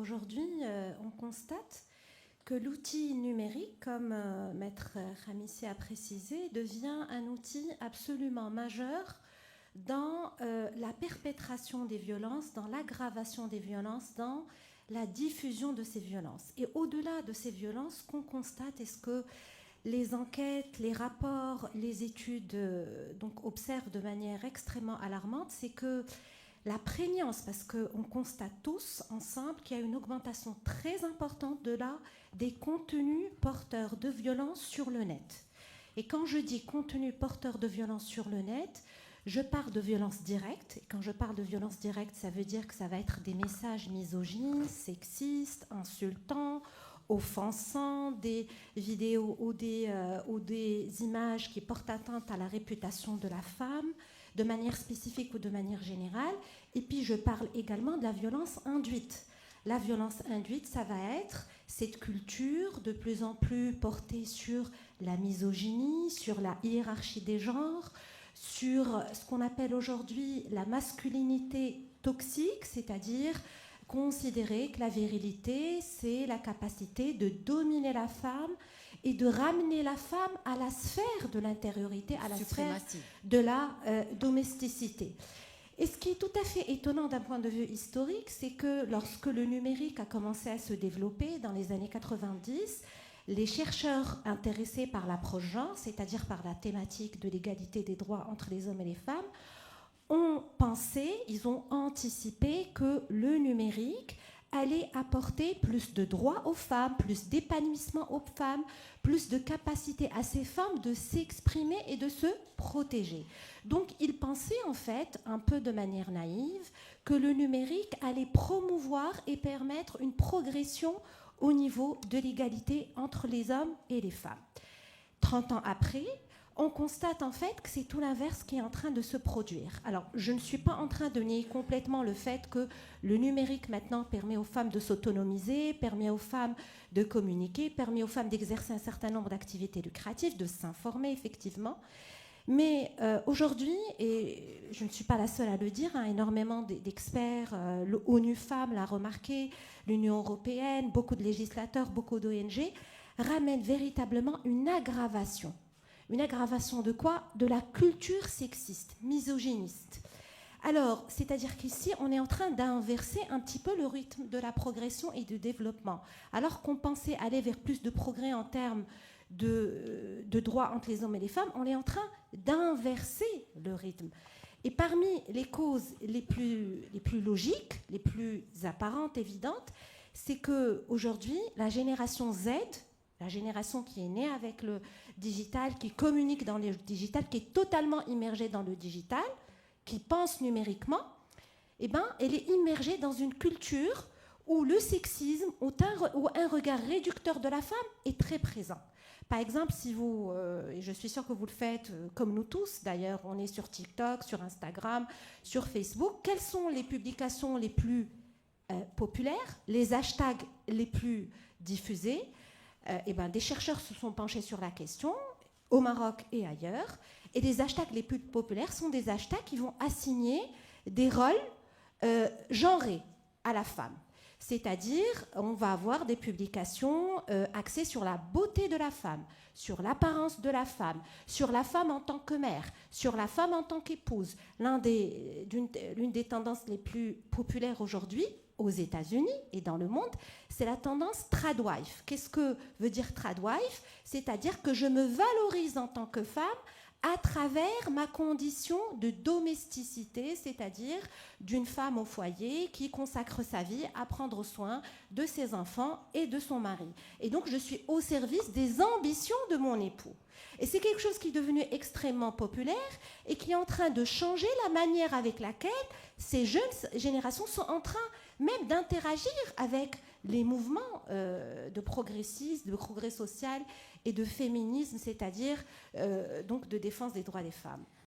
Aujourd'hui, on constate que l'outil numérique, comme Maître Khamissi a précisé, devient un outil absolument majeur dans la perpétration des violences, dans l'aggravation des violences, dans la diffusion de ces violences. Et au-delà de ces violences, ce qu'on constate, est-ce que les enquêtes, les rapports, les études donc observent de manière extrêmement alarmante, c'est que la prégnance, parce qu'on constate tous ensemble qu'il y a une augmentation très importante des contenus porteurs de violence sur le net. Et quand je dis contenus porteurs de violence sur le net, je parle de violence directe. Et quand je parle de violence directe, ça veut dire que ça va être des messages misogynes, sexistes, insultants, offensants, des vidéos ou des images qui portent atteinte à la réputation de la femme, de manière spécifique ou de manière générale. Et puis je parle également de la violence induite. La violence induite, ça va être cette culture de plus en plus portée sur la misogynie, sur la hiérarchie des genres, sur ce qu'on appelle aujourd'hui la masculinité toxique, c'est-à-dire considérer que la virilité, c'est la capacité de dominer la femme et de ramener la femme à la sphère de l'intériorité, à la sphère de la domesticité. Et ce qui est tout à fait étonnant d'un point de vue historique, c'est que lorsque le numérique a commencé à se développer dans les années 90, les chercheurs intéressés par l'approche genre, c'est-à-dire par la thématique de l'égalité des droits entre les hommes et les femmes, ont pensé, ils ont anticipé que le numérique allait apporter plus de droits aux femmes, plus d'épanouissement aux femmes, plus de capacité à ces femmes de s'exprimer et de se protéger. Donc ils pensaient en fait, un peu de manière naïve, que le numérique allait promouvoir et permettre une progression au niveau de l'égalité entre les hommes et les femmes. 30 ans après, on constate en fait que c'est tout l'inverse qui est en train de se produire. Alors, je ne suis pas en train de nier complètement le fait que le numérique maintenant permet aux femmes de s'autonomiser, permet aux femmes de communiquer, permet aux femmes d'exercer un certain nombre d'activités lucratives, de s'informer effectivement. Mais aujourd'hui, et je ne suis pas la seule à le dire, énormément d'experts, l'ONU Femmes l'a remarqué, l'Union européenne, beaucoup de législateurs, beaucoup d'ONG, ramènent véritablement une aggravation. Une aggravation de quoi? De la culture sexiste, misogyniste. Alors, c'est-à-dire qu'ici, on est en train d'inverser un petit peu le rythme de la progression et du développement. Alors qu'on pensait aller vers plus de progrès en termes de droits entre les hommes et les femmes, on est en train d'inverser le rythme. Et parmi les causes les plus logiques, les plus apparentes, évidentes, c'est qu'aujourd'hui, la génération Z, la génération qui est née avec le digital, qui communique dans le digital, qui est totalement immergée dans le digital, qui pense numériquement, eh ben, elle est immergée dans une culture où le sexisme ou un regard réducteur de la femme est très présent. Par exemple, si vous, et je suis sûre que vous le faites comme nous tous, d'ailleurs, on est sur TikTok, sur Instagram, sur Facebook, quelles sont les publications les plus populaires, les hashtags les plus diffusés? Eh ben, des chercheurs se sont penchés sur la question, au Maroc et ailleurs, et les hashtags les plus populaires sont des hashtags qui vont assigner des rôles genrés à la femme. C'est-à-dire, on va avoir des publications axées sur la beauté de la femme, sur l'apparence de la femme, sur la femme en tant que mère, sur la femme en tant qu'épouse. L'une des tendances les plus populaires aujourd'hui, aux États-Unis et dans le monde, c'est la tendance tradwife. Qu'est-ce que veut dire tradwife? C'est-à-dire que je me valorise en tant que femme à travers ma condition de domesticité, c'est-à-dire d'une femme au foyer qui consacre sa vie à prendre soin de ses enfants et de son mari. Et donc je suis au service des ambitions de mon époux. Et c'est quelque chose qui est devenu extrêmement populaire et qui est en train de changer la manière avec laquelle ces jeunes générations sont en train même d'interagir avec les mouvements de progressisme, de progrès social et de féminisme, c'est-à-dire donc de défense des droits des femmes.